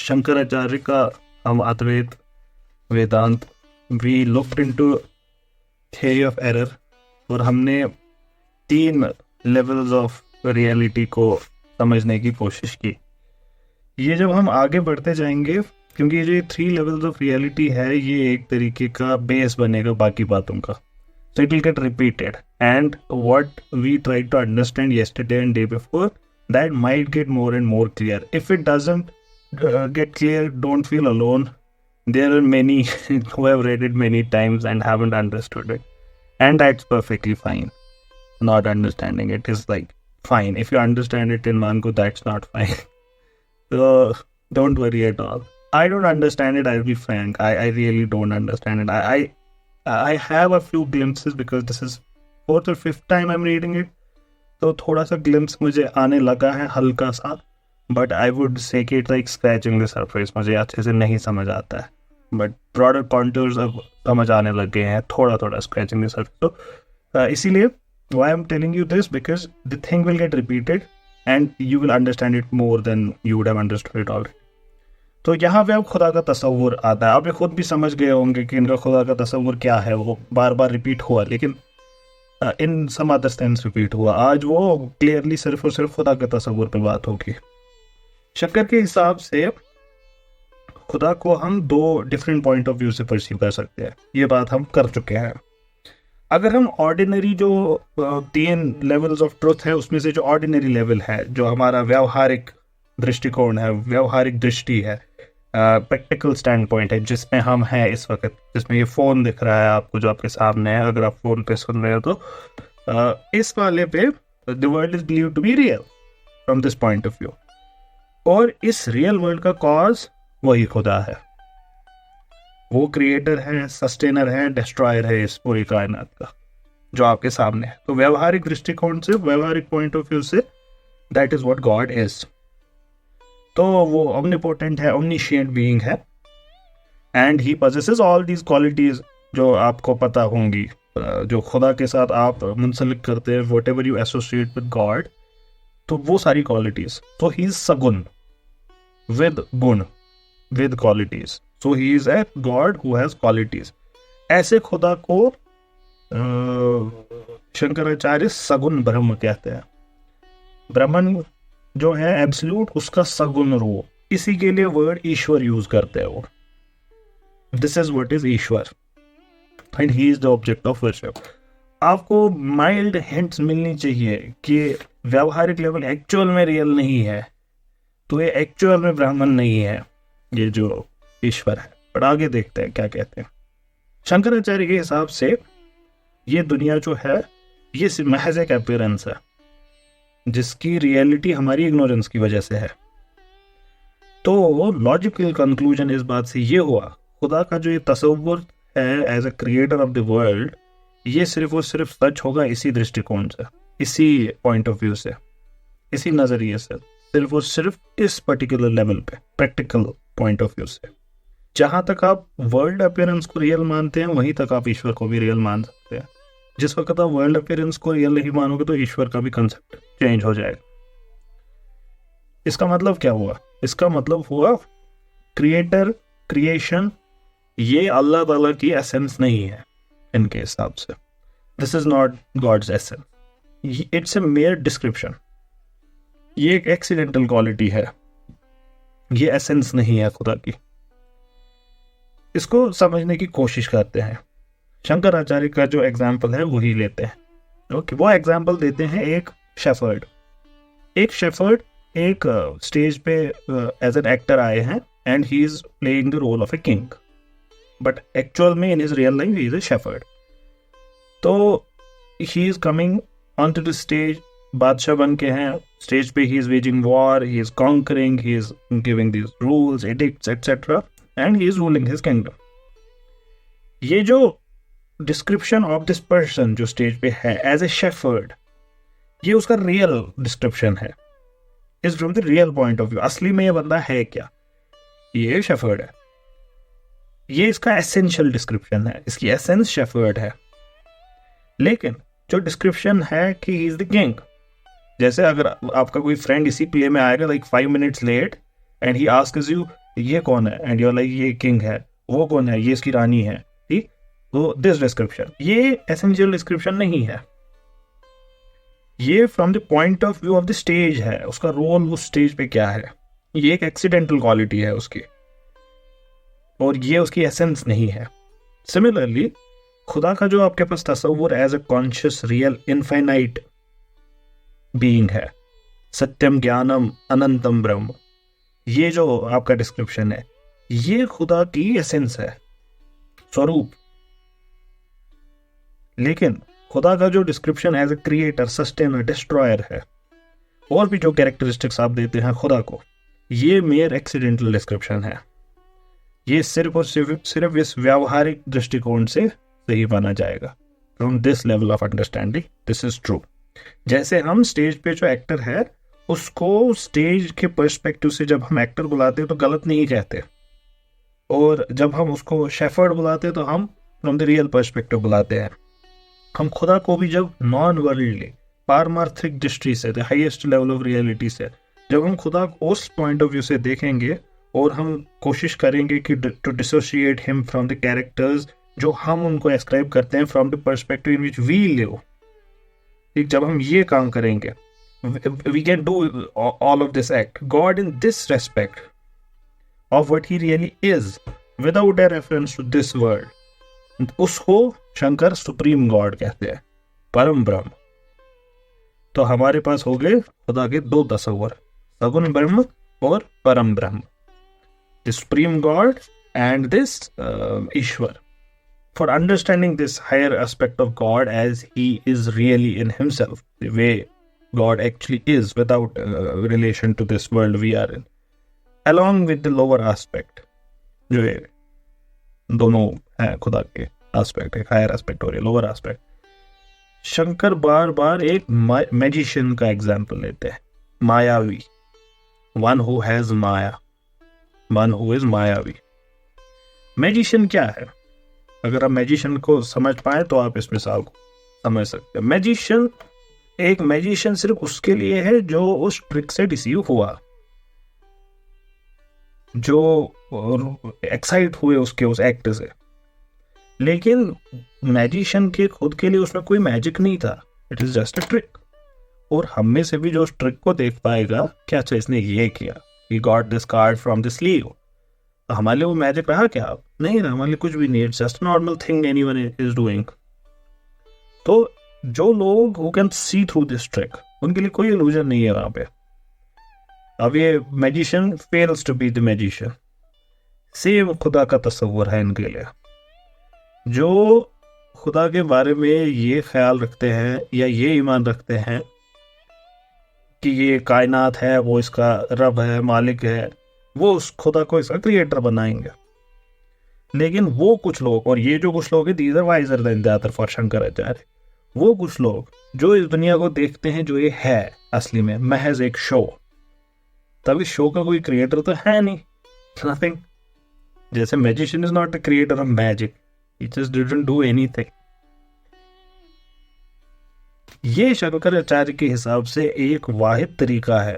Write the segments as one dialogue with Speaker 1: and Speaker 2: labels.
Speaker 1: शंकराचार्य का हम Advaita Vedanta we looked into theory of error, और हमने 3 लेवल्स ऑफ रियलिटी को समझने की कोशिश की। ये जब हम आगे बढ़ते जाएंगे, क्योंकि ये जो 3 लेवल्स ऑफ रियलिटी है, ये एक तरीके का बेस बनेगा बाकी बातों का। So it will get repeated, and what we tried to understand yesterday and day before, that might get more and more clear. If it doesn't get clear, don't feel alone. There are many who have read it many times and haven't understood it, and that's perfectly fine. Not understanding it is like fine. If you understand it in one go, that's not fine. So don't worry at all. I don't understand it, I'll be frank. I really don't understand it. I have a few glimpses because this is 4th or 5th time I'm reading it. तो थोड़ा सा glimpse मुझे आने लगा है हल्का सा, but I would say कि it's like scratching the surface. मुझे अच्छे से नहीं समझ आता है, but broader contours अब समझ आने लग गए हैं, थोड़ा थोड़ा scratching the surface. तो इसीलिए why I'm telling you this, because the thing will get repeated and you will understand it more than you would have understood it already. तो यहाँ पे अब खुदा का तसव्वुर आता है। आप ये खुद भी समझ गए होंगे कि इनका खुदा का तसव्वुर क्या है, वो बार बार रिपीट हुआ, लेकिन इन सम अदर सेंस रिपीट हुआ। आज वो क्लियरली सिर्फ और सिर्फ खुदा के तसव्वुर पे बात होगी। शंकर के हिसाब से खुदा को हम 2 डिफरेंट पॉइंट ऑफ व्यू से परसीव कर सकते हैं। ये बात हम कर चुके हैं। अगर हम ऑर्डिनरी जो 3 लेवल्स ऑफ ट्रुथ है, उसमें से जो ऑर्डिनरी लेवल है, जो हमारा व्यावहारिक दृष्टिकोण है, व्यावहारिक दृष्टि है, प्रैक्टिकल स्टैंड पॉइंट है, जिसमें हम हैं इस वक्त, जिसमें ये फ़ोन दिख रहा है आपको जो आपके सामने है, अगर आप फ़ोन पे सुन रहे हो तो इस वाले पे the world is believed to be real from this point of view. और इस रियल वर्ल्ड का कॉज वही खुदा है। वो क्रिएटर है, सस्टेनर है, डिस्ट्रॉयर है इस पूरी कायनात का, जो आपके सामने है। तो व्यावहारिक दृष्टिकोण से, व्यावहारिक पॉइंट ऑफ व्यू से, that is what God is. तो वो omnipotent है, omniscient being है, and he possesses all these qualities जो आपको पता होंगी, जो खुदा के साथ आप मुंसलिक करते हैं, whatever you associate with God, तो वो सारी qualities। तो he is सगुण with गुण, with qualities, so he is a God who has qualities। ऐसे खुदा को शंकराचार्य सगुण ब्रह्म कहते हैं। ब्रह्मन जो है एब्सोल्यूट, उसका सगुण रूप, इसी के लिए वर्ड ईश्वर यूज करते हैं वो। This is what is Ishwar and he is the object of worship. आपको माइल्ड हिंट्स मिलनी चाहिए कि व्यावहारिक लेवल एक्चुअल में रियल नहीं है, तो ये एक्चुअल में ब्राह्मण नहीं है, ये जो ईश्वर है। पर आगे देखते हैं क्या कहते हैं। शंकराचार्य के हिसाब से ये दुनिया जो है, ये महज एक अपीयरेंस है, जिसकी रियलिटी हमारी इग्नोरेंस की वजह से है। तो लॉजिकल कंक्लूजन इस बात से ये हुआ, खुदा का जो ये तसव्वुर है as a creator of the world, ये सिर्फ और सिर्फ सच होगा इसी दृष्टिकोण से, इसी पॉइंट ऑफ व्यू से, इसी नजरिए से, सिर्फ और सिर्फ इस पर्टिकुलर लेवल पे, प्रैक्टिकल पॉइंट ऑफ व्यू से। जहां तक आप वर्ल्ड अपीयरेंस को रियल मानते हैं, वहीं तक आप ईश्वर को भी रियल मान सकते हैं। जिस वक्त आप वर्ल्ड अपीयरेंस को रियल नहीं मानोगे, तो ईश्वर का भी कंसेप्ट चेंज हो जाएगा। इसका मतलब क्या हुआ? इसका मतलब हुआ क्रिएटर, क्रिएशन, ये अल्लाह ताला की एसेंस नहीं है इनके हिसाब से। This is not God's essence, it's a mere description. ये एक एक्सीडेंटल क्वालिटी है, ये एसेंस नहीं है खुदा की। इसको समझने की कोशिश करते हैं। शंकराचार्य का जो एग्जाम्पल है वही लेते हैं। ओके, वो एग्जाम्पल देते हैं एक शेफर्ड। एक शेफर्ड एक स्टेज पे एज एन एक्टर आए हैं and he is playing the role of a king, but actual में in his real life he is a shepherd. तो he is coming on to the stage, बादशाह बन के हैं स्टेज पे, he is waging war, he is conquering, he is giving this rules, edicts etcetera, and he is ruling his kingdom. ये जो description of this person जो stage पे है एज ए शेफर्ड, ये उसका रियल डिस्क्रिप्शन है, is from the real point of view. असली में ये बंदा है क्या? ये शेफर्ड है, ये इसका एसेंशियल डिस्क्रिप्शन है, इसकी एसेंस शेफर्ड है। लेकिन जो डिस्क्रिप्शन है कि ही इज द किंग, जैसे अगर आपका कोई फ्रेंड इसी प्ले में आएगा like 5 minutes late and he asks you ये कौन है, एंड यूर लाइक ये किंग है, वो कौन है, ये इसकी रानी है, ठीक। तो दिस डिस्क्रिप्शन ये एसेंशियल डिस्क्रिप्शन नहीं है, ये from the point of view of the stage है, उसका रोल उस स्टेज पे क्या है, ये एक एक्सीडेंटल क्वालिटी है उसकी, और ये उसकी एसेंस नहीं है। सिमिलरली खुदा का जो आपके पास तस्वुर as a conscious real infinite being है, सत्यम ज्ञानम अनंतम ब्रह्म, ये जो आपका डिस्क्रिप्शन है ये खुदा की एसेंस है, स्वरूप। लेकिन खुदा का जो description as a creator, sustainer, destroyer है, और भी जो कैरेक्टरिस्टिक्स आप देते हैं खुदा को, ये मेयर एक्सीडेंटल डिस्क्रिप्शन है। ये सिर्फ और सिर्फ इस व्यावहारिक दृष्टिकोण से सही माना जाएगा। From this level of understanding this is true. जैसे हम स्टेज पे जो एक्टर है उसको स्टेज के पर्सपेक्टिव से जब हम एक्टर बुलाते हैं तो गलत नहीं कहते, और जब हम उसको शेफर्ड बुलाते हैं तो हम फ्रॉम द रियल पर्सपेक्टिव बुलाते हैं। हम खुदा को भी जब नॉन वर्ल्डली पारमार्थिक दृष्टि से, the highest level of reality से, जब हम खुदा को उस पॉइंट ऑफ व्यू से देखेंगे और हम कोशिश करेंगे कि to dissociate him from the characters जो हम उनको एस्क्राइब करते हैं from the perspective in which we live, ठीक, जब हम ये काम करेंगे we can do all of this act. God in this respect of what he really is without a reference to this world, उसको शंकर सुप्रीम गॉड कहते हैं, परम ब्रह्म। तो हमारे पास हो गए खुदा के दो तस्वर, सगुण ब्रह्म और परम ब्रह्म, the supreme God and this Ishwar. For understanding this higher aspect of God as he is really in himself, the way God actually is without relation to this world we are in, along with the lower aspect, जो ये दोनों है खुदा के aspect, एक higher aspect और lower aspect। Shankar बार बार एक magician का एग्जाम्पल लेते हैं, मायावी, one who has Maya, one who is मायावी। मैजिशियन क्या है? अगर आप मैजिशियन को समझ पाए तो आप इस मिसाल को समझ सकते हैं। मैजिशियन, एक मैजिशियन सिर्फ उसके लिए है जो उस ट्रिक से डिसीव हुआ, जो एक्साइट हुए उसके उस एक्ट से। लेकिन मैजिशियन के खुद के लिए उसमें कोई मैजिक नहीं था, it is just a trick. और हम में से भी जो उस ट्रिक को देख पाएगा क्या, अच्छा इसने ये किया, he got this card from the sleeve, तो हमारे लिए वो मैजिक रहा क्या? नहीं रहा, हमारे लिए कुछ भी नहीं, it's just normal thing anyone is doing. तो जो लोग who can see through this trick, उनके लिए कोई इल्यूजन नहीं है वहां पे। अब ये magician fails to be the magician. Same खुदा का तस्वुर है इनके लिए, जो खुदा के बारे में ये ख्याल रखते हैं या ये ईमान रखते हैं कि ये कायनात है, वो इसका रब है, मालिक है, वो उस खुदा को इसका क्रिएटर बनाएंगे। लेकिन वो कुछ लोग, और ये जो कुछ लोग हैं, these are wiser than the other for Shankaracharya, वो कुछ लोग जो इस दुनिया को देखते हैं जो ये है असली में महज एक शो, तब इस शो का कोई क्रिएटर तो है नहीं, नथिंग। जैसे magician is not the creator of magic, he just didn't do anything. ये शंकराचार्य के हिसाब से एक वाहिद तरीका है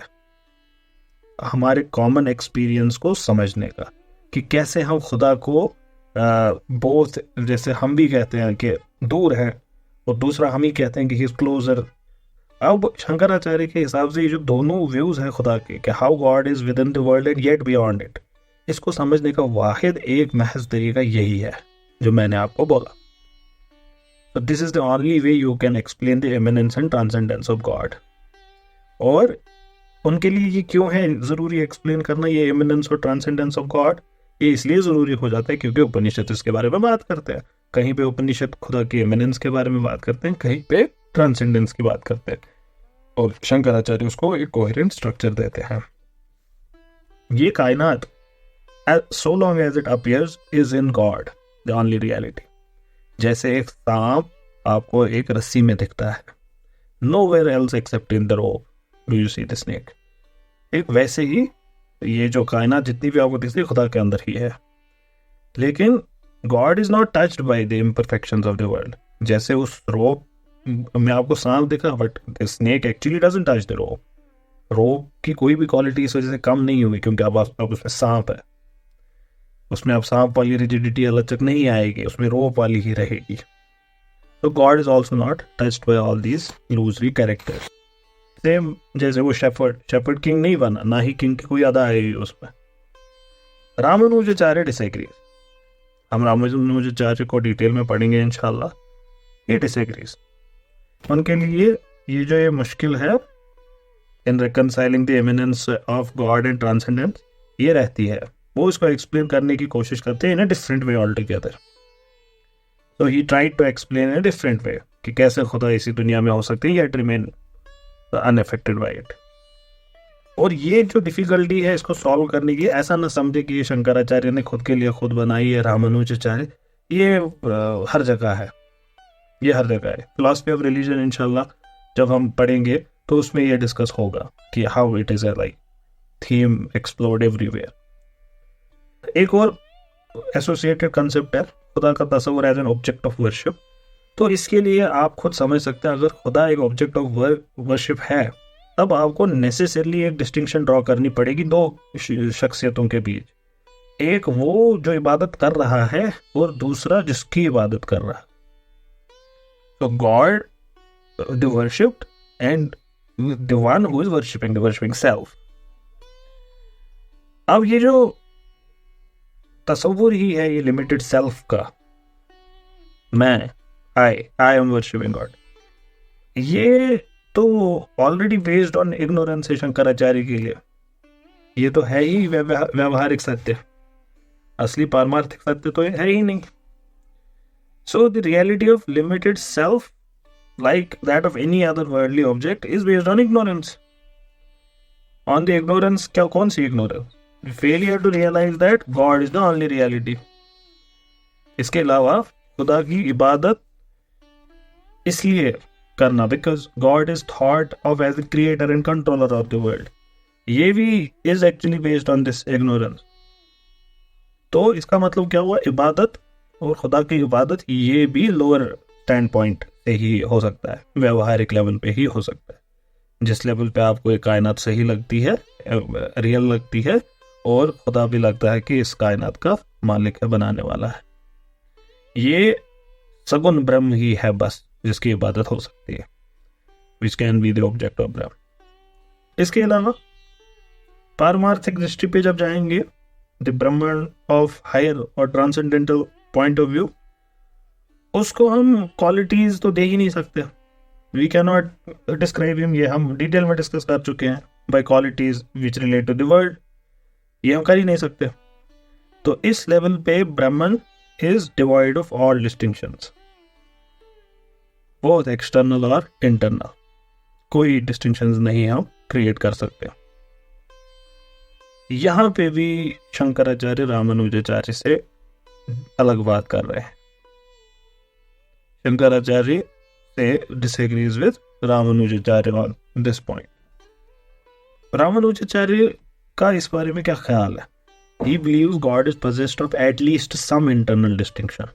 Speaker 1: हमारे कॉमन एक्सपीरियंस को समझने का, कि कैसे हम खुदा को बोथ, जैसे हम भी कहते हैं कि दूर है, और दूसरा हम ही कहते हैं कि ही इज क्लोजर। अब शंकराचार्य के हिसाब से ये जो दोनों व्यूज हैं खुदा के, कि how God is with in the world and yet beyond it, इसको समझने का वाहिद एक महज तरीका यही है जो मैंने आपको बोला। So this is the only way you can explain the immanence and transcendence of God। और उनके लिए ये क्यों है जरूरी एक्सप्लेन करना ये इमिनेंस और ट्रांसेंडेंस ऑफ गॉड? ये इसलिए जरूरी हो जाता है क्योंकि उपनिषद इसके बारे में बात करते हैं। कहीं पे उपनिषद खुदा के इमिनेंस के बारे में बात करते हैं, कहीं पे ट्रांसेंडेंस की बात करते हैं, और शंकराचार्य उसको एक कोहेरेंट स्ट्रक्चर देते हैं। ये कायनात so long as it appears is in God, the only reality। जैसे एक सांप आपको एक रस्सी में दिखता है, nowhere else except in the rope do you see the snake। एक वैसे ही ये जो कायनात जितनी भी आपको दिखती है खुदा के अंदर ही है। लेकिन God is not touched by the imperfections of the world। जैसे उस रोप में आपको सांप दिखा, but the snake actually doesn't touch the rope। रोप की कोई भी क्वालिटी इस वजह से कम नहीं हुई क्योंकि अब उसमें सांप है। उसमें अब सांप वाली रिजिडिटी अलग नहीं आएगी, उसमें रोप वाली ही रहेगी. तो God is also not touched by all these illusory characters. Same जैसे वो शेफर्ड किंग नहीं बना, ना ही किंग की कोई अदा आएगी उसमें. रामानुजाचार्य डिसएग्रीज. हम रामानुजाचार्य को डिटेल में पढ़ेंगे इंशाल्लाह. ये डिसएग्रीज. उनके लिए ये मुश्किल है in reconciling the immanence of God and transcendence, ये रहती है. वो इसको एक्सप्लेन करने की कोशिश करते हैं in a different way altogether. तो he tried to explain in a different way कि कैसे खुदा इसी दुनिया में हो सकते हैं yet remain unaffected by it. और ये जो डिफिकल्टी है इसको सॉल्व करने की, ऐसा ना समझे कि ये शंकराचार्य ने खुद के लिए खुद बनाई है, रामानुजाचार्य. ये हर जगह है, ये हर जगह है. फिलॉसफी ऑफ रिलीजन इंशाल्लाह जब हम पढ़ेंगे तो उसमें ये डिस्कस होगा कि how it is like theme explored everywhere. एक और एसोसिएटेड कंसेप्ट है खुदा का तस्वुर as an object of worship. तो इसके लिए आप खुद समझ सकते हैं, अगर खुदा एक ऑब्जेक्ट ऑफ वर्शिप है तब आपको नेसेसरली एक डिस्टिंक्शन ड्रॉ करनी पड़ेगी दो शख्सियतों के बीच. एक वो जो इबादत कर रहा है और दूसरा जिसकी इबादत कर रहा है. तो God the worshipped and the one who is worshipping self. अब ये जो तस्वुर ही है ये लिमिटेड सेल्फ का, मैं आई एम वर्शिपिंग गॉड, ये तो ऑलरेडी बेस्ड ऑन इग्नोरेंस है शंकराचार्य के लिए. ये तो है ही व्यवहारिक सत्य, असली पारमार्थिक सत्य तो है ही नहीं. So the reality of limited self like that of any other worldly object is based on ignorance. On the ignorance, क्या कौन सी ignorance? The failure to realize that God is the only reality. इसके अलावा खुदा की इबादत इसलिए करना because God is thought of as the creator and controller of the world. ये भी is actually based on this ignorance. तो इसका मतलब क्या हुआ, इबादत और खुदा की इबादत ये भी लोअर स्टैंड पॉइंट से ही हो सकता है, व्यवहारिक लेवल पे ही हो सकता है. जिस लेवल पे आपको एक कायनात सही लगती है, रियल लगती है, और खुदा भी लगता है कि इस कायनात का मालिक है, बनाने वाला है. ये सगुन ब्रह्म ही है बस जिसकी इबादत हो सकती है, which can be the object of ब्रह्म. इसके अलावा पारमार्थिक दृष्टि पे जब जाएंगे, द ब्रह्मांड ऑफ हायर और ट्रांसेंडेंटल पॉइंट ऑफ व्यू, उसको हम क्वालिटीज तो दे ही नहीं सकते. We can not describe him, ये हम डिटेल में डिस्कस कर चुके हैं, by qualities which relate to the world, ये हम कर ही नहीं सकते. तो इस लेवल पे Brahman is devoid of all distinctions, both external और इंटरनल. कोई डिस्टिंक्शंस नहीं हम क्रिएट कर सकते. यहां पे भी शंकराचार्य रामानुजाचार्य से अलग बात कर रहे हैं. शंकराचार्य से disagrees with Ramanujacharya on this point. Ramanujacharya का इस बारे में क्या ख्याल है? He believes God is possessed of at least some internal distinction.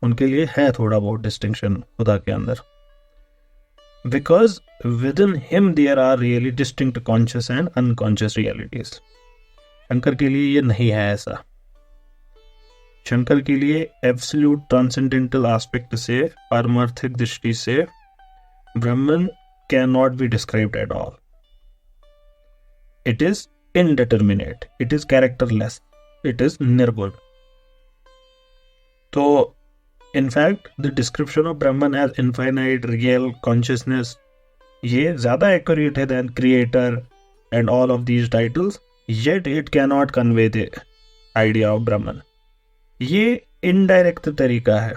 Speaker 1: उनके लिए है थोड़ा बहुत distinction खुदा के अंदर. Because within him there are really distinct conscious and unconscious realities. Shankar के लिए ये नहीं है ऐसा. शंकर के लिए एब्सोल्यूट ट्रांसेंडेंटल एस्पेक्ट से, पारमार्थिक दृष्टि से, Brahman cannot be described at all. It is indeterminate, it is characterless, it is nirguna. तो in fact the description of Brahman as infinite real consciousness, ये ज्यादा एक्यूरेट है than creator and all of these titles, yet it cannot convey the idea of Brahman. ये indirect तरीका है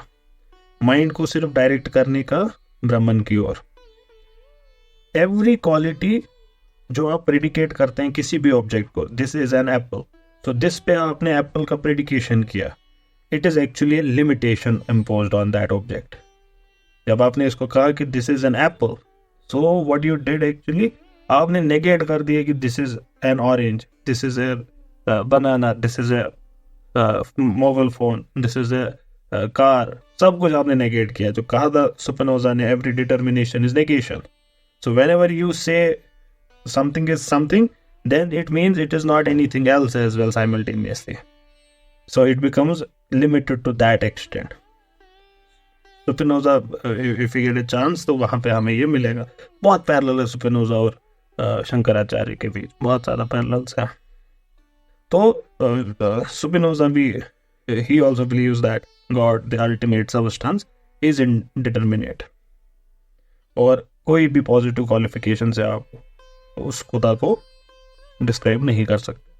Speaker 1: mind को सिर्फ direct करने का ब्रह्मन की ओर. एवरी क्वालिटी जो आप प्रेडिकेट करते हैं किसी भी ऑब्जेक्ट को, दिस इज एन एप्पल, तो दिस पे आपने एप्पल का प्रेडिकेशन किया, it is actually A limitation imposed on that object. जब आपने इसको कहा कि this is an apple, so what you did actually, आपने नेगेट कर दिया कि this is an orange, this is a banana, this is a mobile phone, this is a car, सब कुछ आपने नेगेट किया. जो कहा था स्पिनोजा ने, every determination is negation. So whenever you से something is something, then it means it is not anything else as well simultaneously. So it becomes limited to that extent. सुपिनोजा if we get a chance तो वहाँ पे हमें ये मिलेगा. बहुत parallel है सुपिनोजा और शंकराचार्य के बीच, बहुत ज़्यादा पैरेलल्स हैं. तो सुपिनोजा भी he also believes that God, the ultimate substance, is indeterminate. और कोई भी पॉजिटिव क्वालिफिकेशन से आप उस खुदा को डिस्क्राइब नहीं कर सकते.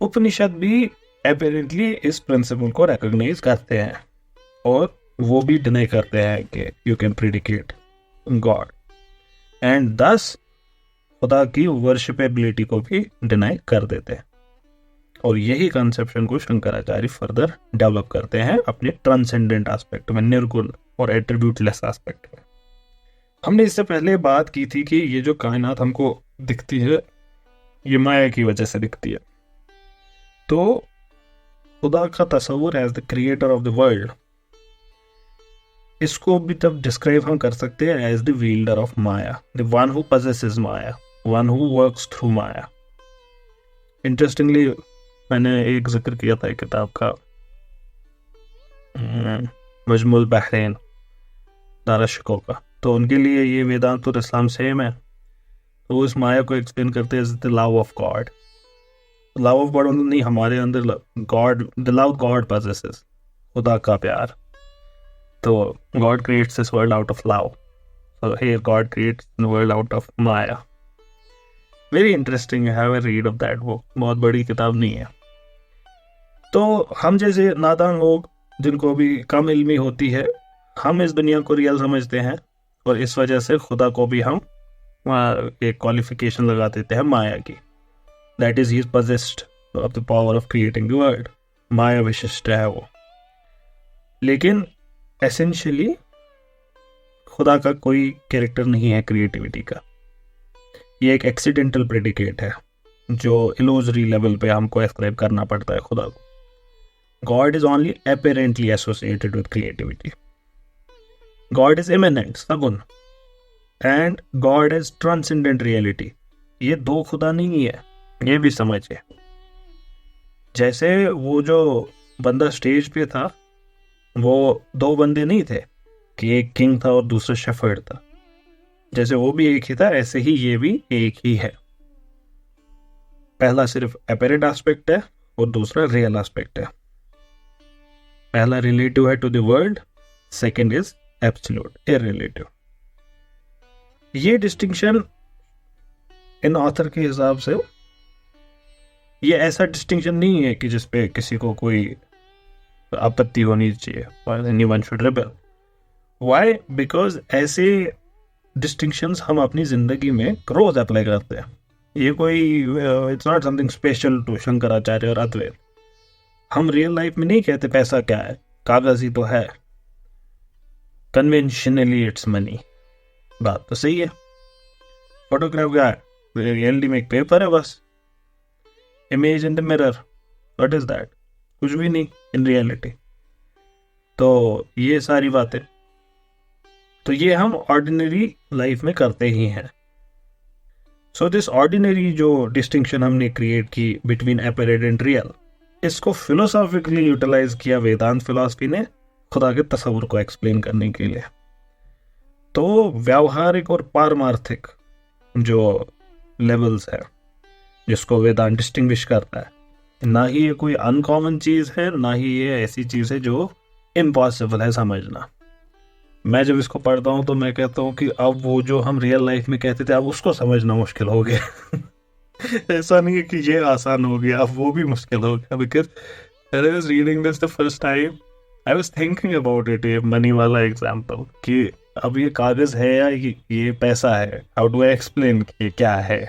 Speaker 1: उपनिषद भी अपेरेंटली इस प्रिंसिपल को रिकॉग्नाइज करते हैं और वो भी डिनाई करते हैं कि you can predicate God, and दस खुदा की वर्शिपेबिलिटी को भी डिनाई कर देते हैं. और यही कंसेप्शन को शंकराचार्य फर्दर डेवलप करते हैं अपने ट्रांसेंडेंट एस्पेक्ट में, निर्गुण और एट्रीब्यूटलेस एस्पेक्ट में. हमने इससे पहले बात की थी कि ये जो कायनात हमको दिखती है ये माया की वजह से दिखती है. तो खुदा का तस्वुर as the creator of the world, इसको भी तब डिस्क्राइब हम कर सकते हैं as the wielder of Maya, the one who possesses Maya, one who works through Maya. Interestingly मैंने एक जिक्र किया था किताब का, मजमुल बहरैन दाराशिको का. तो उनके लिए ये वेदांत और इस्लाम सेम है. तो उस माया को एक्सप्लेन करते हैं the love of God. Love of God मतलब नहीं हमारे अंदर God, the love God possesses, खुदा का प्यार. तो God creates this world out of love, so here God creates the world out of maya. Very interesting, have a read of that book. बहुत बड़ी किताब नहीं है. तो हम जैसे नादान लोग जिनको भी कम इल्मी होती है, हम इस दुनिया को रियल समझते हैं और इस वजह से खुदा को भी हम एक क्वालिफिकेशन लगा देते हैं माया की, that is he is possessed of the power of creating the world. Maya विशिष्ट है वो. लेकिन एसेंशियली खुदा का कोई कैरेक्टर नहीं है क्रिएटिविटी का. ये एक एक्सीडेंटल प्रेडिकेट है जो इलूजरी लेवल पे हमको एस्क्राइब करना पड़ता है खुदा को. God is only apparently associated with creativity. God is immanent, सगुण, and God is transcendent reality. ये दो खुदा नहीं है, ये भी समझिए. जैसे वो जो बंदा स्टेज पे था वो दो बंदे नहीं थे कि एक किंग था और दूसरा शेफर्ड था. जैसे वो भी एक ही था, ऐसे ही ये भी एक ही है. पहला सिर्फ अपैरेंट एस्पेक्ट है और दूसरा रियल एस्पेक्ट है. पहला रिलेटिव है to the world, second is absolute irrelative. ये डिस्टिंक्शन इन ऑथर के हिसाब से ये ऐसा डिस्टिंक्शन नहीं है कि जिसपे किसी को कोई आपत्ति होनी चाहिए, anyone should rebel. Why? Because ऐसे डिस्टिंक्शंस हम अपनी जिंदगी में रोज अप्लाई करते हैं. ये कोई it's not something special to Shankaracharya और अद्वैत. हम रियल लाइफ में नहीं कहते पैसा क्या है, कागज ही तो है. Conventionally it's money. बात तो सही है. फोटोग्राफ क्या है? रियलिटी में एक पेपर है बस. Image in the mirror, what is that? कुछ भी नहीं इन रियलिटी. तो ये सारी बातें तो ये हम ऑर्डिनरी लाइफ में करते ही हैं. सो दिस ऑर्डिनरी जो डिस्टिंक्शन हमने क्रिएट की बिटवीन अपैरेंट एंड रियल, इसको फिलोसॉफिकली यूटिलाइज किया वेदांत फिलॉसफी ने खुदा के तस्वुर को एक्सप्लेन करने के लिए. तो व्यावहारिक और पारमार्थिक जो लेवल्स है जिसको वेदांत डिस्टिंग्विश करता है, ना ही ये कोई अनकॉमन चीज है, ना ही ये ऐसी चीज है जो इम्पॉसिबल है समझना. मैं जब इसको पढ़ता हूँ तो मैं कहता हूँ कि अब वो जो हम रियल लाइफ में कहते थे अब उसको समझना मुश्किल हो गया. ऐसा नहीं है कि ये आसान हो गया, अब वो भी मुश्किल हो गया. Because when I was reading this the first time, I was thinking about it, ये मनी वाला एग्जाम्पल, कि अब ये कागज है या ये पैसा है, हाउ डू आई एक्सप्लेन कि क्या है.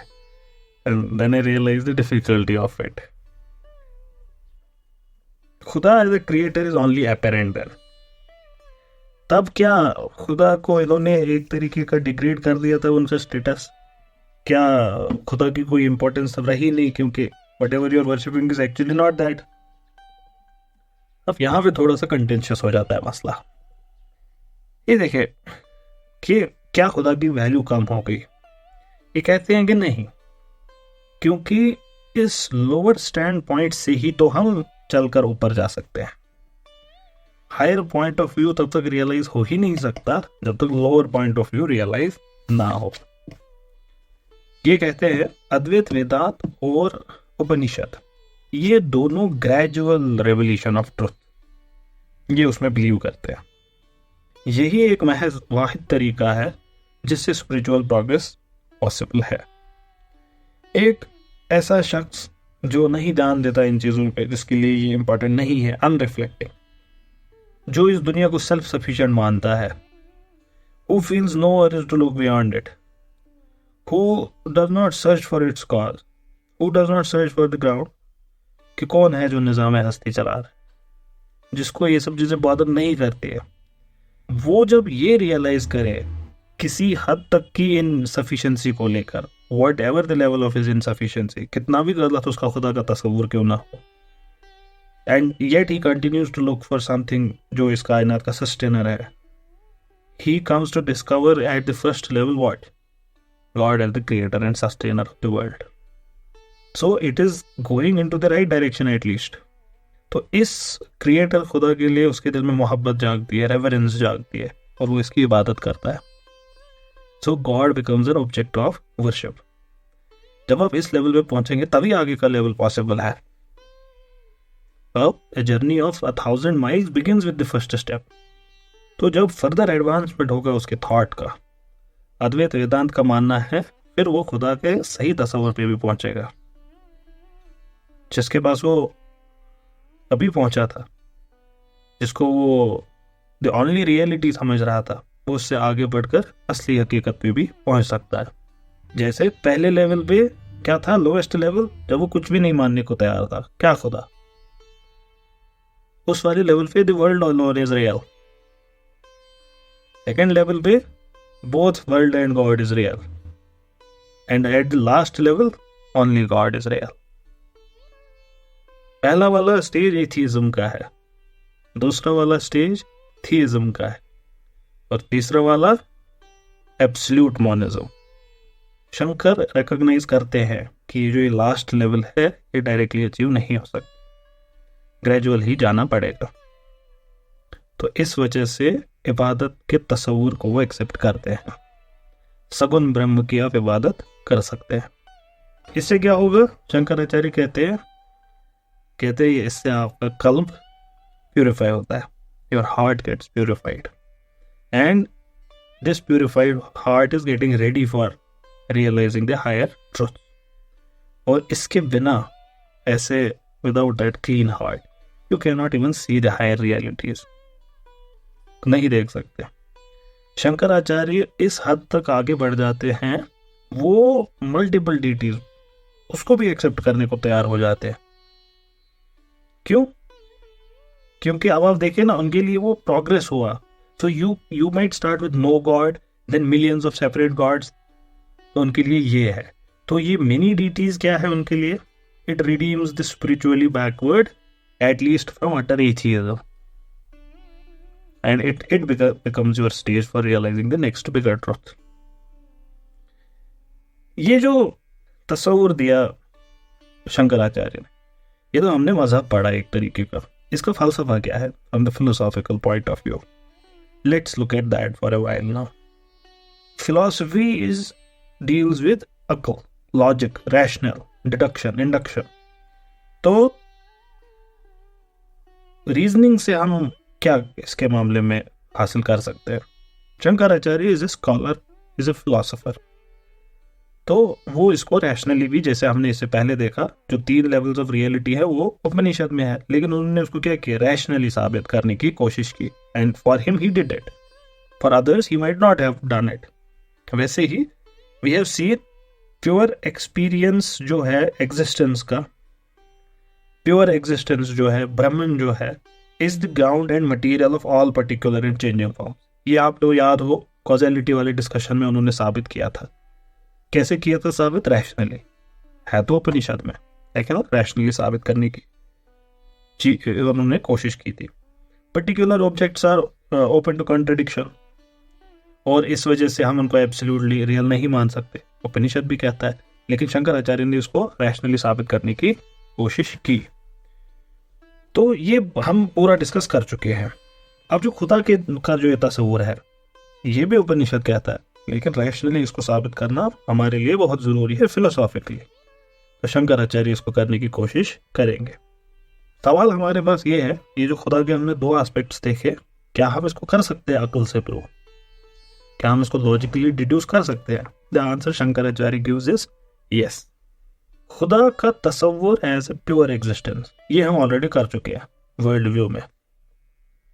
Speaker 1: And then I realise the difficulty of it. खुदा as a creator is only apparent then. तब क्या खुदा को इन्होंने एक तरीके का डिग्रेड कर दिया था उनका स्टेटस? क्या खुदा की कोई इंपॉर्टेंस तब रही नहीं, क्योंकि whatever you are worshipping is actually not that. अब यहाँ पे थोड़ा सा कंटेंशियस हो जाता है मसला. ये देखिए कि क्या खुदा की वैल्यू कम हो गई? ये कहते हैं कि नहीं, क्योंकि इस लोअर स्टैंड पॉइंट से ही तो हम चलकर ऊपर जा सकते हैं। हायर पॉइंट ऑफ व्यू तब तक रियलाइज हो ही नहीं सकता जब तक lower point of view realise ना हो। ये कहते हैं अद्वैत वेदांत और उपनिषद, ये दोनों ग्रेजुअल रेवोल्यूशन ऑफ ट्रुथ, ये उसमें बिलीव करते हैं। यही एक महज वाहिद तरीका है जिससे स्पिरिचुअल प्रोग्रेस पॉसिबल है। एक ऐसा शख्स जो नहीं ध्यान देता इन चीजों पे, जिसके लिए ये इंपॉर्टेंट नहीं है, अनरिफ्लेक्टिंग, जो इस दुनिया को सेल्फ सफिशिएंट मानता है, who feels no urge to look beyond it, who does not search for its cause, who does not search for the ground, कि कौन है जो निजाम हस्ती चला रहा है, जिसको ये सब चीजें बॉदर नहीं करती है, वो जब ये रियलाइज करे किसी हद तक की इनसफिशिएंसी को लेकर, what ever the level of his insufficiency, कितना भी गलत उसका खुदा का तस्वुर क्यों ना हो, and yet he continues to look for something जो इस कायनात का सस्टेनर है, he comes to discover at the first level what? God as the creator and sustainer of the world. So it is going into the right direction at least. तो इस creator खुदा के लिए उसके दिल में मोहब्बत जागती है, रेवरेंस जागती है, और वो इसकी इबादत करता है। So God becomes an object of worship. जब आप इस लेवल पे पहुंचेंगे तभी आगे का लेवल पॉसिबल है। अब a journey of 1000 miles begins with the first step. तो जब फर्दर एडवांसमेंट होगा उसके थॉट का, अद्वैत वेदांत का मानना है, फिर वो खुदा के सही तस्वर पे भी पहुंचेगा। जिसके पास वो अभी पहुंचा था, जिसको वो द ओनली रियलिटी समझ रहा था, वो उससे आगे बढ़कर असली हकीकत पे भी पहुंच सकता है। जैसे पहले लेवल पे क्या था, लोएस्ट लेवल, जब वो कुछ भी नहीं मानने को तैयार था, क्या खुदा, उस वाले लेवल पे the world all is real. Second level पे both world and God is real, and at the last level only God is real. पहला वाला स्टेज एथीज्म का है, दूसरा वाला स्टेज थीइज्म का है, और तीसरा वाला एब्सोल्यूट मोनिज्म। शंकर रिकॉग्नाइज करते हैं कि ये जो ये लास्ट लेवल है ये डायरेक्टली अचीव नहीं हो सकता, ग्रेजुअल ही जाना पड़ेगा। तो इस वजह से इबादत के तस्वुर को वो एक्सेप्ट करते हैं, सगुन ब्रह्म की आप इबादत कर सकते हैं। इससे क्या होगा, शंकराचार्य कहते हैं इससे आपका कल्ब प्यूरिफाई होता है, your heart gets purified, and this purified heart is getting ready for realising the higher truth. और इसके बिना ऐसे without that clean heart you can not even see the higher realities, नहीं देख सकते। शंकराचार्य इस हद तक आगे बढ़ जाते हैं, वो मल्टीपल डीटीज उसको भी एक्सेप्ट करने को तैयार हो जाते हैं। क्यों? क्योंकि अब आप देखें ना, उनके लिए वो प्रोग्रेस हुआ। तो you might start with no God, then millions of separate gods, तो उनके लिए ये है। तो ये मिनी डीटीज क्या है उनके लिए, it redeems the spiritually backward at least from utter atheism, and it becomes your stage for realizing the next bigger truth. ये जो तस्वुर दिया शंकराचार्य ने, ये तो हमने मजहब पढ़ा एक तरीके का, इसका फलसफा क्या है from the philosophical point of view. Let's look at that for a while now. Philosophy is deals with अकल, लॉजिक, रैशनल, डिडक्शन, इंडक्शन। तो रीजनिंग से हम क्या इसके मामले में हासिल कर सकते हैं? Shankaracharya is a scholar, is a philosopher, तो वो इसको रैशनली भी, जैसे हमने इससे पहले देखा, जो 3 लेवल्स ऑफ रियलिटी है वो उपनिषद में है, लेकिन उन्होंने उसको क्या किया, रैशनली साबित करने की कोशिश की, and for him he did it, for others he might not have done it. वैसे ही we have seen pure experience जो है एग्जिस्टेंस का, प्योर एग्जिस्टेंस जो है, ब्रह्मन जो है, is the ground and material of all particular and changing form. ये आपको याद हो, कॉजेलिटी वाले डिस्कशन में उन्होंने साबित किया था। कैसे किया था साबित? रैशनली, है तो उपनिषद में, लेकिन रैशनली साबित करने की उन्होंने कोशिश की थी। Particular objects are open to contradiction, और इस वजह से हम उनको एब्सोल्युटली रियल नहीं मान सकते, उपनिषद भी कहता है, लेकिन शंकराचार्य ने उसको रैशनली साबित करने की कोशिश की। तो ये हम पूरा डिस्कस कर चुके हैं। अब जो खुदा के का जो ये तस्वुर है, ये भी उपनिषद कहता है, लेकिन रैशनली इसको साबित करना हमारे लिए बहुत जरूरी है फिलोसॉफिकली। तो शंकराचार्य इसको करने की कोशिश करेंगे। सवाल हमारे पास ये है, ये जो खुदा के हमने दो एस्पेक्ट्स देखे, क्या हम इसको कर सकते हैं अकल से प्रूव? क्या हम इसको लॉजिकली डिड्यूस कर सकते हैं? The answer Shankaracharya gives is yes. खुदा का तस्वुर एज ए प्योर एग्जिस्टेंस, ये हम ऑलरेडी कर चुके हैं वर्ल्ड व्यू में।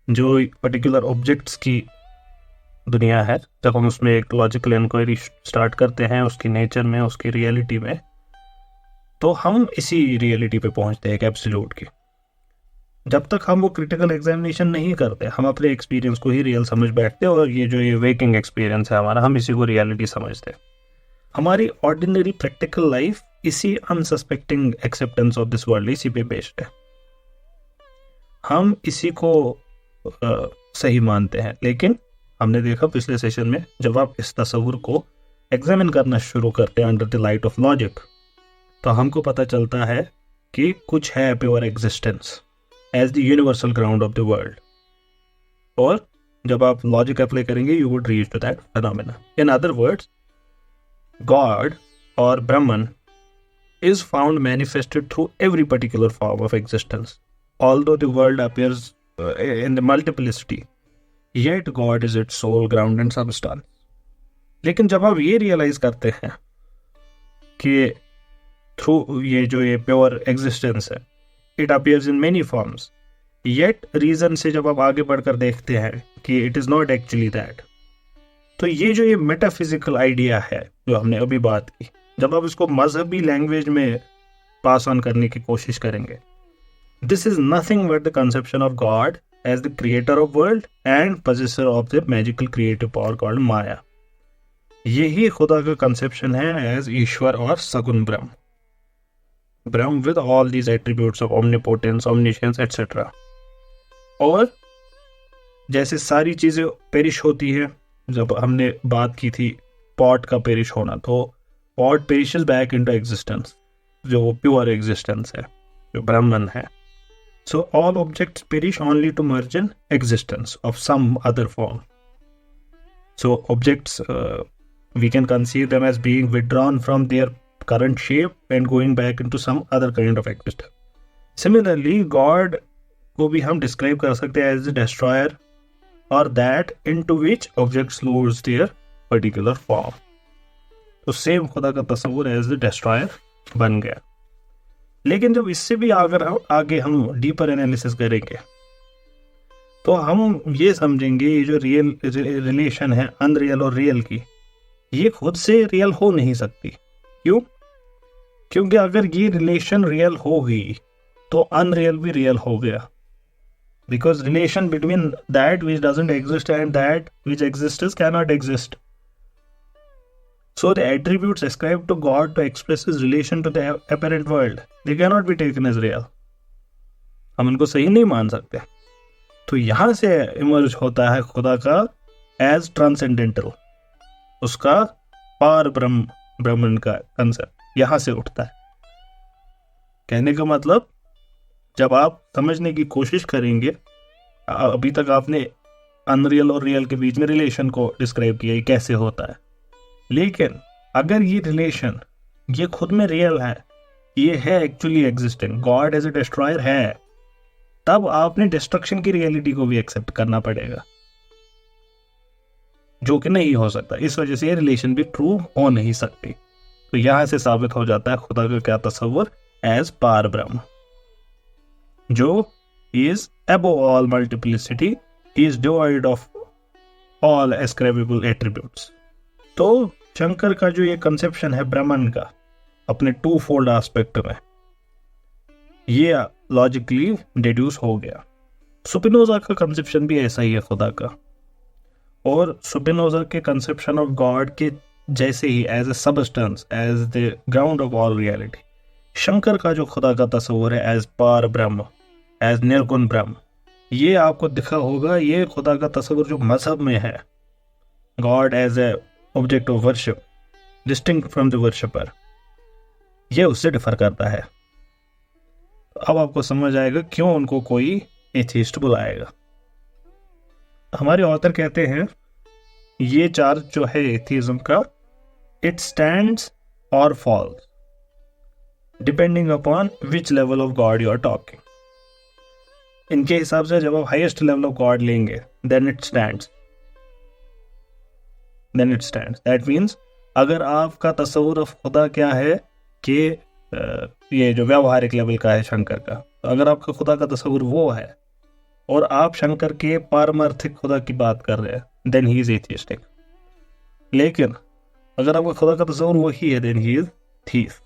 Speaker 1: जो पर्टिकुलर ऑब्जेक्ट्स की दुनिया है, जब हम उसमें एक लॉजिकल इंक्वायरी स्टार्ट करते हैं उसकी नेचर में, उसकी रियलिटी में, तो हम इसी रियलिटी पे पहुंचते हैं एक एब्सोल्यूट की। जब तक हम वो क्रिटिकल एग्जामिनेशन नहीं करते, हम अपने एक्सपीरियंस को ही रियल समझ बैठते हैं, और ये जो ये वेकिंग एक्सपीरियंस है हमारा, हम इसी को रियलिटी समझते हैं। हमारी ऑर्डिनरी प्रैक्टिकल लाइफ इसी unsuspecting acceptance of this world, इसी पे बेस्ड है। हम इसी को सही मानते हैं। लेकिन हमने देखा पिछले सेशन में, जब आप इस तस्वुर को एग्जामिन करना शुरू करते हैं under the light of logic, तो हमको पता चलता है कि कुछ है pure existence as the universal ground of the world. और जब आप लॉजिक अप्लाई करेंगे, you would reach to that phenomena. In other words, God और Brahman is found manifested through every particular form of existence. Although the world appears in the multiplicity, yet God is its sole ground and substance. लेकिन जब आप ये realise करते हैं कि through ये जो ये प्योर एग्जिस्टेंस है, it appears in many forms, yet reason से जब आप आगे बढ़कर देखते हैं कि it is not actually that, तो ये जो ये मेटाफिजिकल आइडिया है जो हमने अभी बात की, जब आप इसको मजहबी लैंग्वेज में पास ऑन करने की कोशिश करेंगे, this is nothing but the conception of God as the creator of world and possessor of the magical creative power called Maya. यही खुदा का कंसेप्शन है एज ईश्वर और Saguna Brahma, Brahma with all these attributes of omnipotence, omniscience etcetera. और जैसे सारी चीजें perish होती है, जब हमने बात की थी पॉट का पेरिश होना, तो pot perishes back into existence, जो प्योर एग्जिस्टेंस है, जो ब्रह्मन है। So all objects perish only to merge in existence of some other form. So objects we can conceive them as being withdrawn from their current shape and going back into some other kind of existence. Similarly, God को भी हम describe कर सकते हैं as the destroyer, or that into which objects lose their particular form. तो same खुदा का तस्वुर एज द डिस्ट्रॉयर बन गया। लेकिन जब इससे भी आगे हम डीपर एनालिसिस करेंगे, तो हम ये समझेंगे ये जो रियल रिलेशन है अनरियल और रियल की, ये खुद से रियल हो नहीं सकती। क्यों? क्योंकि अगर ये रिलेशन रियल हो गई तो अनरियल भी रियल हो गया, because relation between that which doesn't exist and that which exists cannot exist. So the attributes ascribed to God to express his relation to the apparent world, they cannot be taken as real. हम इनको सही नहीं मान सकते। तो यहां से emerge होता है खुदा का एज ट्रांसेंडेंटल, उसका पार ब्रह्मन का कंसेप्ट यहां से उठता है। कहने का मतलब, जब आप समझने की कोशिश करेंगे, अभी तक आपने अनरियल और रियल के बीच में रिलेशन को डिस्क्राइब किया, कैसे होता है, लेकिन अगर ये रिलेशन ये खुद में रियल है, ये है actually existing, God as a destroyer है, तब आपने डिस्ट्रक्शन की रियलिटी को भी एक्सेप्ट करना पड़ेगा, जो कि नहीं हो सकता। इस वजह से ये रिलेशन भी ट्रू हो नहीं सकती। तो यहां से साबित हो जाता है खुदा का क्या तस्वुर एज पार ब्रह्म, जो is above all multiplicity, is devoid of all ascribable attributes. तो शंकर का जो ये कंसेप्शन है ब्रह्मन का अपने टू फोल्ड एस्पेक्ट में, ये लॉजिकली डिड्यूस हो गया। स्पिनोजा का कंसेप्शन भी ऐसा ही है खुदा का, और स्पिनोजा के कंसेप्शन ऑफ गॉड के जैसे ही as a substance, as the ground of all reality, Shankara का जो खुदा का तस्वुर है एज पार ब्रह्म, एज निर्गुण ब्रह्म, ये आपको दिखा होगा। ये खुदा का तस्वुर जो मजहब में है, God as a object of worship distinct from the worshipper, ये उससे डिफर करता है। अब आपको समझ आएगा क्यों उनको कोई एथिस्ट बुलाएगा। हमारे ऑथर कहते हैं ये चार्ज जो है एथिज्म का, इट स्टैंड्स और falls depending upon which level of God you are talking. इनके हिसाब से जब आप हाईएस्ट लेवल ऑफ गॉड लेंगे then it stands. That means अगर आपका तस्वुर ऑफ खुदा क्या है कि ये जो व्यावहारिक लेवल का है शंकर का, तो अगर आपका खुदा का तस्वुर वो है और आप शंकर के पारमार्थिक खुदा की बात कर रहे हैं देन ही इज एथियस्टिक। लेकिन अगर आपका खुदा का तस्वुर वही है देन ही इज थीफ।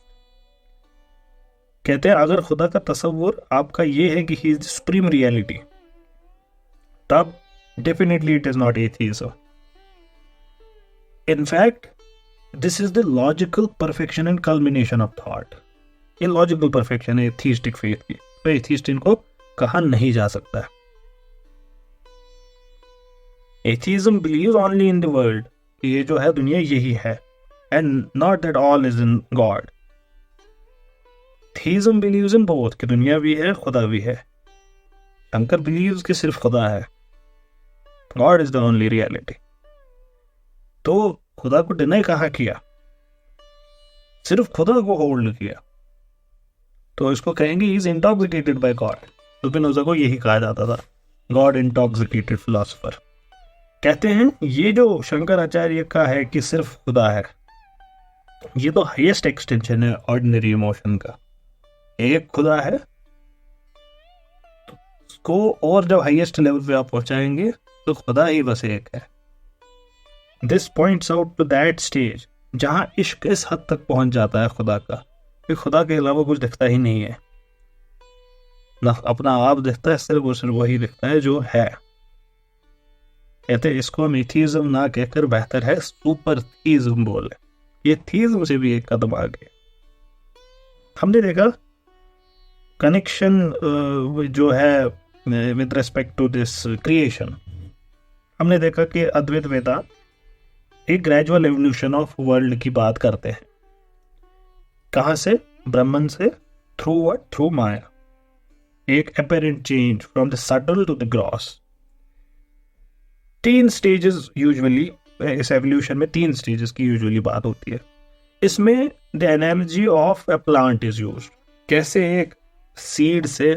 Speaker 1: कहते हैं अगर खुदा का तस्वुर आपका ये है कि ही इज सुप्रीम रियलिटी, तब definitely it is not atheism. In fact, this is the logical perfection and culmination of thought. ये लॉजिकल परफेक्शन है एथिस्टिक फेथ की, तो एथिस्ट इनको कहा नहीं जा सकता है। Atheism believes only in the world, ये जो है दुनिया यही है, and not that all is in God. Theism believes in both, कि दुनिया भी है खुदा भी है। शंकर बिलीव्स कि सिर्फ खुदा है, God is the only reality. तो खुदा को डिनाई कहाँ किया, सिर्फ खुदा को होल्ड किया, तो इसको कहेंगे is intoxicated by God. Spinoza को यही कहा जाता था, गॉड इंटॉक्सिकेटेड फिलोसोफर। कहते हैं ये जो शंकराचार्य का है कि सिर्फ खुदा है, ये तो हाईएस्ट एक्सटेंशन है ऑर्डिनरी इमोशन का। एक खुदा है तो उसको और जब हाईएस्ट लेवल पे आप पहुंचाएंगे तो खुदा ही बस एक है। This points out to that stage जहां इश्क इस हद तक पहुंच जाता है खुदा का कि खुदा के अलावा कुछ दिखता ही नहीं है, ना अपना आप दिखता है, सिर्फ और सिर्फ वही दिखता है जो है। कहते हैं इसको हम एथिज्म ना कहकर बेहतर है सुपर थीज्म बोले। ये थीज्म से भी एक कदम आगे। हमने देखा कनेक्शन जो है with respect to this creation, हमने देखा कि अद्वैत वेदांत एक ग्रेजुअल एवोल्यूशन ऑफ वर्ल्ड की बात करते हैं। कहां से? ब्रह्मन से, थ्रू व्हाट? थ्रू माया। एक apparent change from the subtle to the gross. 3 stages usually, इस एवोल्यूशन में 3 स्टेजेस की यूजुअली बात होती है। इसमें the analogy of a plant is used. कैसे एक सीड से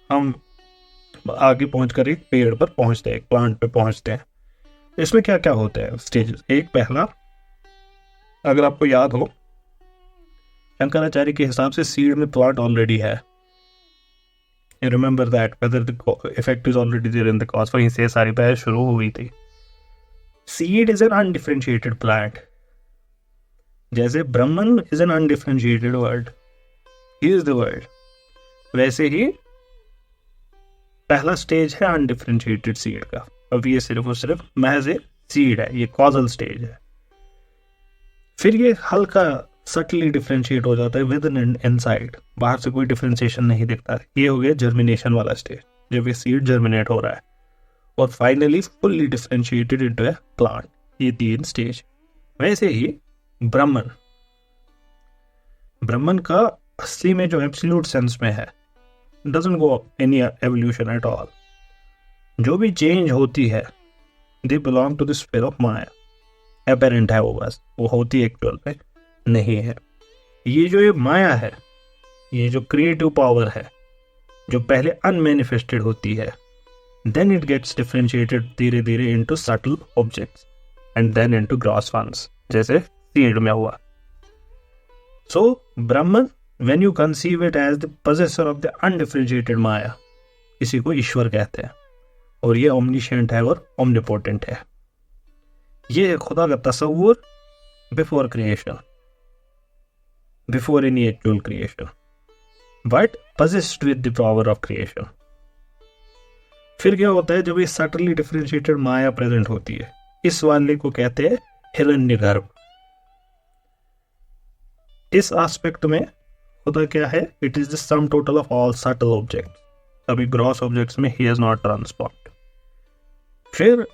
Speaker 1: हम आगे पहुंचकर एक पेड़ पर पहुंचते हैं, एक प्लांट पे पहुंचते हैं। इसमें क्या क्या होता है स्टेजेस? एक पहला, अगर आपको याद हो, शंकराचार्य के हिसाब से सीड में प्लांट ऑलरेडी है। You remember that whether the effect is already there in the cause, वहीं से सारी बहस शुरू हुई थी। Seed is an undifferentiated plant, जैसे Brahman is an undifferentiated word, he is the word, वैसे ही पहला स्टेज है अनडिफरेंशिएटेड सीड का। अब ये सिर्फ और सिर्फ महज एक सीड है, ये कॉजल स्टेज है। फिर ये हल्का सटली डिफरेंशिएट हो जाता है विद इन इनसाइड, बाहर से कोई डिफरेंशिएशन नहीं दिखता। ये हो गया जर्मिनेशन वाला स्टेज, जब ये सीड जर्मिनेट हो रहा है। और finally fully differentiated into a plant, ये 3 स्टेज। वैसे ही ब्रह्मन का असली में जो एब्सोल्यूट सेंस में है, doesn't go any evolution at all. जो भी चेंज होती है they belong to the sphere of maya. Apparent है वो, बस वो होती एक्चुअल पे नहीं है। ये जो ये माया है, ये जो क्रिएटिव पावर है, जो पहले अनमैनिफेस्टेड होती है, देन इट गेट्स डिफरेंशिएटेड धीरे धीरे into subtle objects and then into gross ones, जैसे सीड में हुआ। So Brahman, when you conceive it as the possessor of the undifferentiated Maya, इसी को ईश्वर कहते हैं। और ये ओमनिशेंट है और ओमनिपोटेंट है। ये है खुदा का तस्वुर before creation, before any actual creation, but possessed with the power of creation। फिर क्या होता है जब ये सटली डिफरेंशिएटेड माया प्रेजेंट होती है, इस वाले को कहते हैं हिरण्यगर्भ। इस एस्पेक्ट में खुदा क्या है? It is the sum total of all subtle objects. अभी ग्रॉस ऑब्जेक्ट्स में ही हैज नॉट ट्रांसफॉर्म्ड। फिर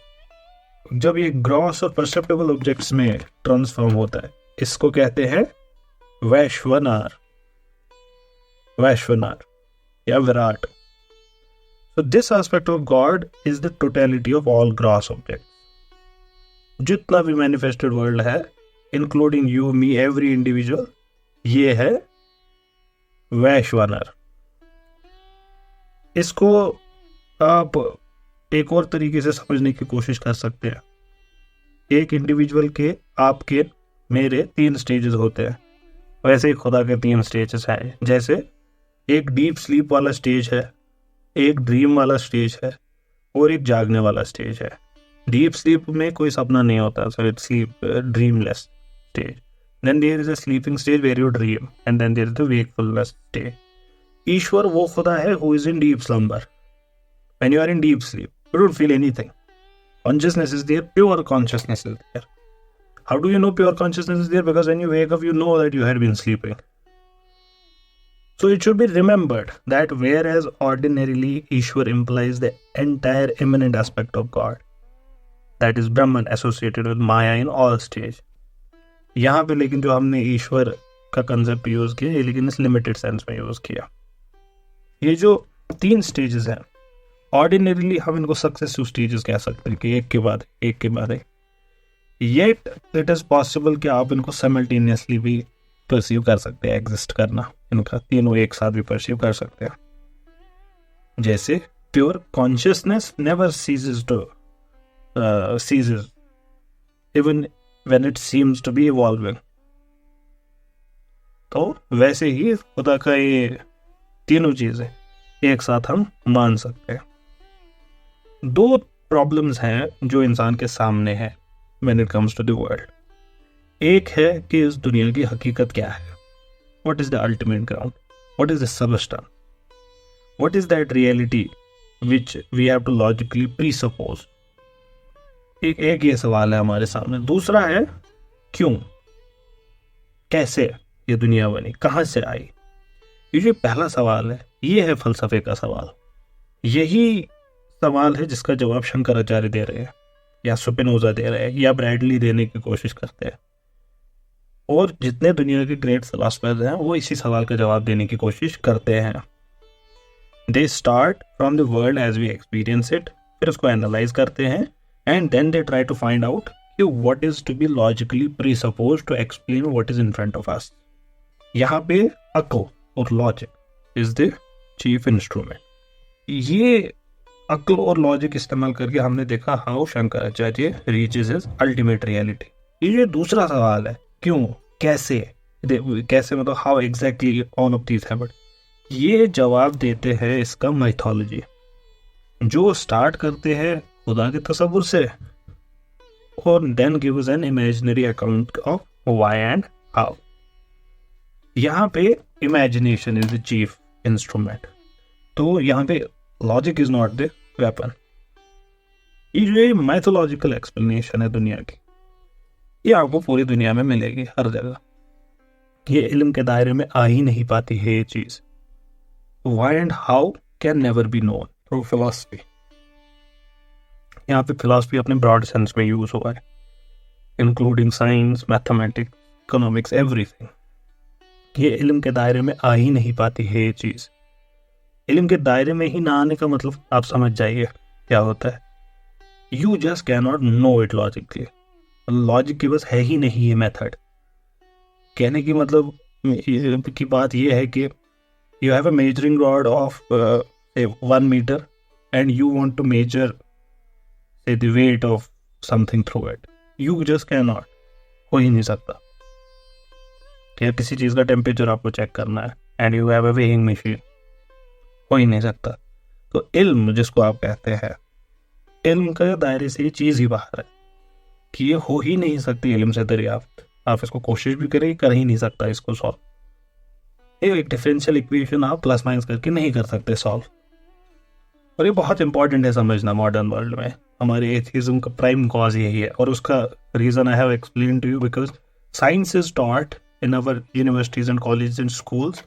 Speaker 1: जब ये ग्रॉस और परसेप्टेबल ऑब्जेक्ट्स में ट्रांसफॉर्म होता है, इसको कहते हैं वैश्वनार। वैश्वनार या Virat. So this aspect of God is the totality of all gross objects. जितना भी manifested world है, including you, me, every individual, ये है वैश्वानर. इसको आप एक और तरीके से समझने की कोशिश कर सकते हैं. एक इंडिविजुअल के, आपके, मेरे 3 स्टेजेस होते हैं. वैसे ही खुदा के 3 स्टेजेस हैं. जैसे एक डीप स्लीप वाला स्टेज है, एक ड्रीम वाला स्टेज है और एक जागने वाला स्टेज है. डीप स्लीप में कोई सपना नहीं होता, so it's sleep, dreamless stage. Then there is a sleeping stage where you dream, and then there is the wakefulness stage. Ishwar वो खुदा है who is in deep slumber. When you are in deep sleep you don't feel anything. Consciousness is there, pure consciousness is there. How do you know pure consciousness is there? Because when you wake up, you know that you had been sleeping. So it should be remembered that whereas ordinarily Ishwar implies the entire immanent aspect of God, that is Brahman associated with Maya in all stage. यहाँ पे लेकिन जो हमने ईश्वर का concept use किया, ये लेकिन इस लिमिटेड सेंस में यूज किया. ये जो 3 स्टेजेस हैं, ऑर्डिनरीली हम इनको सक्सेसिव स्टेजेस कह सकते हैं कि एक के बाद एक. येट इट इज पॉसिबल कि आप इनको साइमल्टेनियसली भी परसीव कर सकते हैं. एग्जिस्ट करना, इनका तीनों एक साथ भी परसीव कर सकते हैं. जैसे pure consciousness never ceases even when it seems to be evolving. तो वैसे ही खुदा का ये तीनों चीजें एक साथ हम मान सकते हैं. 2 प्रॉब्लम्स हैं जो इंसान के सामने है when it comes to the world. एक है कि इस दुनिया की हकीकत क्या है. What is the ultimate ground? What is the substance? What is that reality which we have to logically presuppose? एक ये सवाल है हमारे सामने. दूसरा है क्यों, कैसे ये दुनिया बनी, कहाँ से आई. ये पहला सवाल है. ये है फलसफे का सवाल. यही सवाल है जिसका जवाब शंकराचार्य दे रहे हैं, या स्पिनोजा दे रहे हैं, या ब्रैडली देने की कोशिश करते हैं. और जितने दुनिया के ग्रेट फिलोसफर्स हैं वो इसी सवाल का जवाब देने की कोशिश करते हैं. They start from the world as we experience it, फिर उसको एनालाइज करते हैं, and then they try to find out कि what is to be logically presupposed to explain what is in front of us. यहाँ पे अक्ल और logic is the chief instrument. ये अक्ल और लॉजिक इस्तेमाल करके हमने देखा how Shankaracharya reaches his ultimate reality. ये दूसरा सवाल है क्यों, कैसे मतलब how exactly all of these happened. ये जवाब देते हैं इसका माइथोलॉजी, जो स्टार्ट करते हैं खुदा के तसव्वुर से और then give us an imaginary account of why and how. यहाँ पे imagination is the chief instrument. तो यहाँ पे logic is not the weapon. ये मैथोलॉजिकल एक्सप्लेनेशन है दुनिया की, ये आपको पूरी दुनिया में मिलेगी हर जगह. ये इल्म के दायरे में आ ही नहीं पाती है ये चीज. Why and how can never be known through philosophy. यहाँ पे फिलॉसफी अपने ब्रॉड सेंस में यूज हुआ है, including science, mathematics, economics, everything. ये इल्म के दायरे में आ ही नहीं पाती है ये चीज. इल्म के दायरे में ही ना आने का मतलब आप समझ जाइए क्या होता है. You just can not know it logically. Logic की बस है ही नहीं ये मेथड. कहने की मतलब की बात ये है कि you have a measuring rod of 1 metre and you want to measure say the weight of something through it. You just cannot. हो ही नहीं सकता. क्या किसी चीज़ का टेम्परेचर आपको चेक करना है and you have a weighing machine, हो ही नहीं सकता. तो इल्म जिसको आप कहते हैं, इल्म का दायरे से ये चीज़ ही बाहर है कि ये हो ही नहीं सकती इल्म से दरियाफ्त. आप इसको कोशिश भी करें, कर ही नहीं सकता इसको सॉल्व. ये एक डिफरेंशियल इक्वेशन आप प्लस माइनस करके नहीं कर सकते सॉल्व. और ये बहुत इंपॉर्टेंट है समझना. मॉडर्न वर्ल्ड में हमारे एथिज्म का प्राइम कॉज यही है, और उसका reason I have explain to you. Because science is taught in our universities and college and schools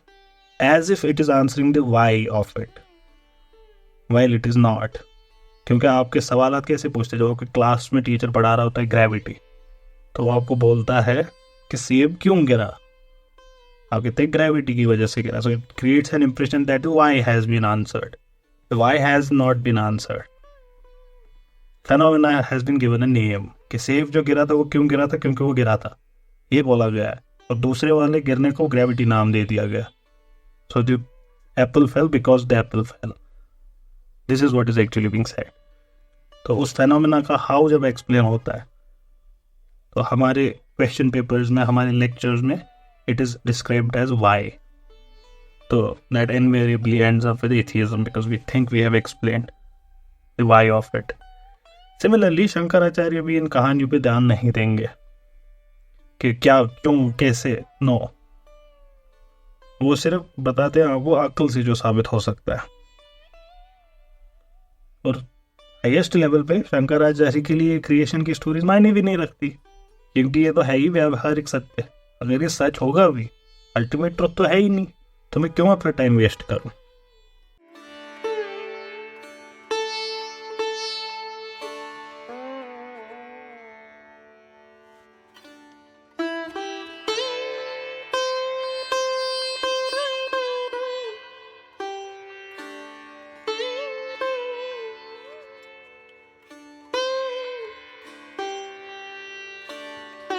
Speaker 1: as if it is answering the why of it, while it is not. क्योंकि आपके सवाल कैसे पूछते, जो आपके क्लास में teacher पढ़ा रहा होता है ग्रेविटी, तो वो आपको बोलता है कि सेब क्यों गिरा, आप कहते हैं ग्रेविटी की वजह से गिरा, so it creates an impression that why has been answered, why has not been answered, phenomena has been given a name, कि सेब जो गिरा था वो क्यों गिरा था, क्योंकि वो गिरा था, ये बोला गया है, और दूसरे वाले गिरने को ग्रेविटी नाम दे दिया गया। So the Apple fail because the Apple fail, this is what is actually being said. तो उस फेनोमेना का हाउ जब एक्सप्लेन होता है तो हमारे क्वेश्चन पेपर्स में, हमारे लेक्चर्स में it is described as why. So that invariably ends up with atheism because we think we have explained the why of it. Similarly, Shankaracharya भी इन कहानियों पे ध्यान नहीं देंगे कि क्या, क्यों, कैसे, नो, वो सिर्फ बताते हैं आपको अक्ल से जो साबित हो सकता है। और हाईएस्ट लेवल पे शंकराचार्य के लिए क्रिएशन की स्टोरीज मायने भी नहीं रखती, क्योंकि ये तो है ही व्यावहारिक सत्य। अगर ये सच होगा भी, अल्टीमेट ट्रुथ तो है ही नहीं, तो मैं क्यों अपना टाइम वेस्ट करूं।